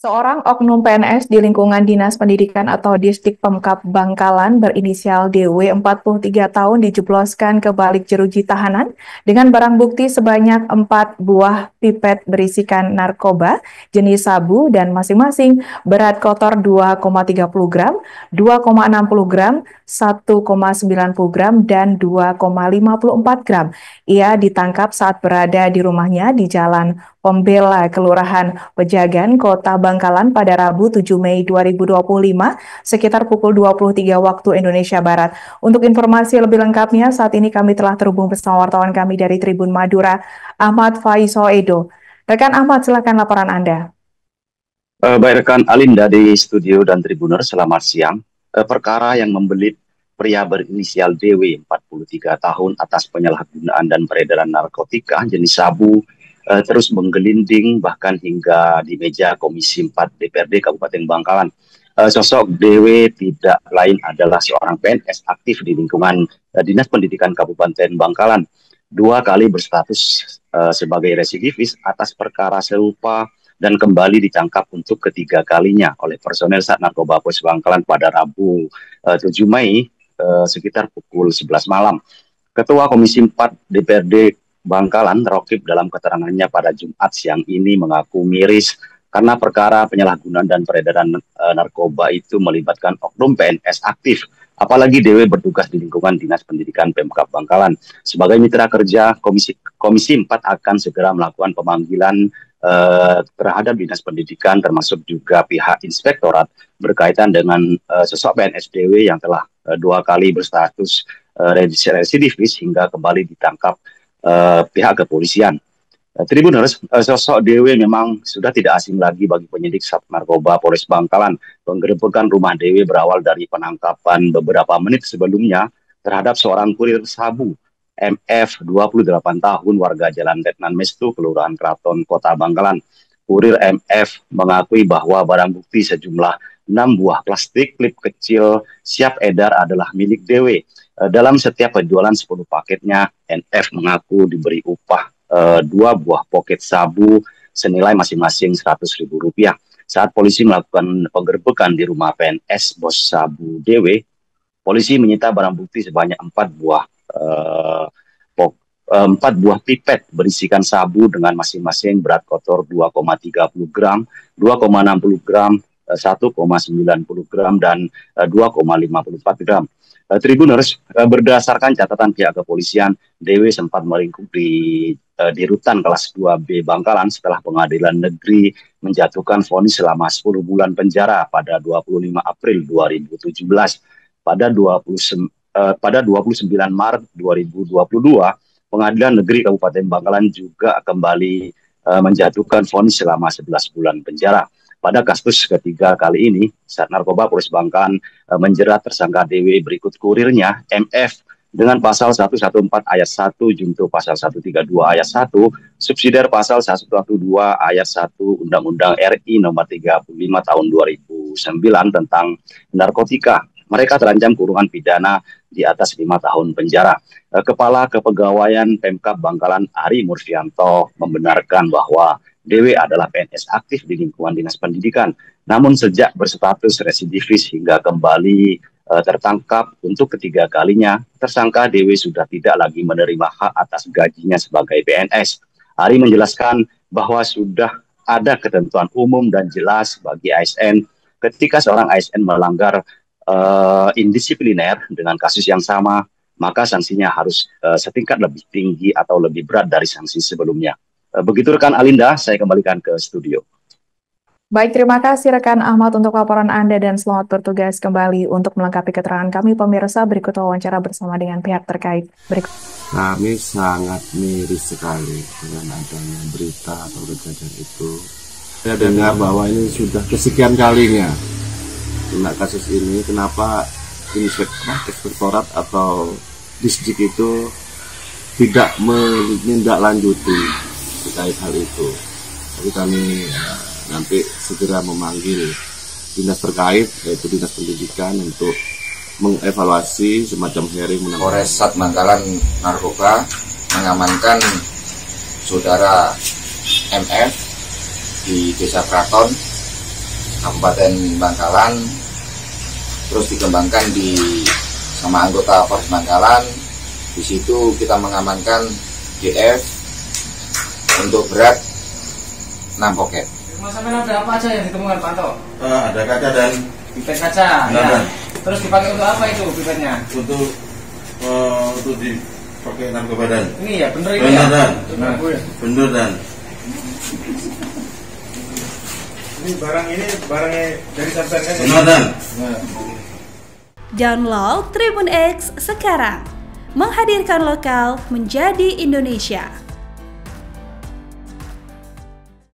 Seorang oknum PNS di lingkungan Dinas Pendidikan atau Distrik Pemkab Bangkalan berinisial DW 43 tahun dijebloskan ke balik jeruji tahanan dengan barang bukti sebanyak 4 buah pipet berisikan narkoba jenis sabu dan masing-masing berat kotor 2,30 gram, 2,60 gram, 1,90 gram, dan 2,54 gram. Ia ditangkap saat berada di rumahnya di Jalan Pembela, Kelurahan Pejagan, Kota Bangkalan pada Rabu 7 Mei 2025 sekitar pukul 23 waktu Indonesia Barat. Untuk informasi lebih lengkapnya, saat ini kami telah terhubung bersama wartawan kami dari Tribun Madura, Ahmad Faisoedo. Rekan Ahmad, silakan laporan Anda. Baik rekan Alinda di studio dan Tribuner, selamat siang. Perkara yang membelit pria berinisial DW 43 tahun atas penyalahgunaan dan peredaran narkotika jenis sabu terus menggelinding bahkan hingga di meja Komisi 4 DPRD Kabupaten Bangkalan. Sosok DW tidak lain adalah seorang PNS aktif di lingkungan Dinas Pendidikan Kabupaten Bangkalan. 2 kali berstatus sebagai residivis atas perkara serupa dan kembali ditangkap untuk ketiga kalinya oleh personel Sat Narkoba Pos Bangkalan pada Rabu 7 Mei sekitar pukul 11 malam. Ketua Komisi 4 DPRD Bangkalan, Rokib, dalam keterangannya pada Jumat siang ini mengaku miris karena perkara penyalahgunaan dan peredaran narkoba itu melibatkan oknum PNS aktif. Apalagi DW bertugas di lingkungan Dinas Pendidikan Pemkab Bangkalan. Sebagai mitra kerja, Komisi 4 akan segera melakukan pemanggilan terhadap Dinas Pendidikan termasuk juga pihak inspektorat berkaitan dengan sosok PNS DW yang telah 2 kali berstatus residivis hingga kembali ditangkap pihak kepolisian. Tribuners, sosok DW memang sudah tidak asing lagi bagi penyidik Sat Narkoba Polres Bangkalan. Penggerebekan rumah DW berawal dari penangkapan beberapa menit sebelumnya terhadap seorang kurir sabu MF 28 tahun warga Jalan Letnan Mestu, Kelurahan Kraton, Kota Bangkalan. Kurir MF mengakui bahwa barang bukti sejumlah 6 buah plastik klip kecil siap edar adalah milik DW. Dalam setiap penjualan 10 paketnya, NF mengaku diberi upah 2 buah poket sabu senilai masing-masing Rp100.000. Saat polisi melakukan penggerbekan di rumah PNS bos sabu DW, polisi menyita barang bukti sebanyak 4 buah pipet berisikan sabu dengan masing-masing berat kotor 2,30 gram, 2,60 gram, 1,90 gram, dan 2,54 gram. Tribuners, berdasarkan catatan pihak kepolisian, DW sempat meringkuk di rutan kelas 2B Bangkalan setelah pengadilan negeri menjatuhkan vonis selama 10 bulan penjara pada 25 April 2017. Pada 29 Maret 2022, Pengadilan Negeri Kabupaten Bangkalan juga kembali menjatuhkan vonis selama 11 bulan penjara. Pada kasus ketiga kali ini, Sat Narkoba Polres Bangkalan menjerat tersangka DW berikut kurirnya MF dengan pasal 114 ayat 1, junto pasal 132 ayat 1, subsidiar pasal 112 ayat 1 Undang-Undang RI nomor 35 tahun 2009 tentang narkotika. Mereka terancam kurungan pidana di atas 5 tahun penjara. Kepala Kepegawaian Pemkab Bangkalan Ari Murfianto membenarkan bahwa DW adalah PNS aktif di lingkungan Dinas Pendidikan. Namun sejak berstatus residivis hingga kembali tertangkap untuk ketiga kalinya, tersangka DW sudah tidak lagi menerima hak atas gajinya sebagai PNS. Ari menjelaskan bahwa sudah ada ketentuan umum dan jelas bagi ASN ketika seorang ASN melanggar indisipliner dengan kasus yang sama, maka sanksinya harus setingkat lebih tinggi atau lebih berat dari sanksi sebelumnya. Begitu rekan Alinda, saya kembalikan ke studio. Baik, terima kasih rekan Ahmad untuk laporan Anda dan selamat bertugas kembali. Untuk melengkapi keterangan kami, pemirsa, berikut wawancara bersama dengan pihak terkait. Kami sangat miris sekali dengan adanya berita atau kejadian itu. Saya dengar bahwa ini sudah kesekian kalinya kena kasus ini. Kenapa inspektorat atau distrik itu tidak menindaklanjuti terkait hal itu. Jadi kami nanti segera memanggil dinas terkait, yaitu Dinas Pendidikan, untuk mengevaluasi semacam hearing. Polres Sat Bangkalan Narkoba mengamankan saudara MF di Desa Kraton, Kabupaten Bangkalan, terus dikembangkan sama anggota Polres Bangkalan. Di situ kita mengamankan DF untuk berat 6 poket. Masalah ada apa aja yang ditemukan Pak Anto? Ada kaca dan Pipet kaca. Ya. Terus dipakai untuk apa itu pipetnya? untuk dipakai narkoba dan Ini ya bener ini ya. bener dan Ini barangnya dari Samsung kan? bener dan. Download Tribun X sekarang, menghadirkan lokal menjadi Indonesia.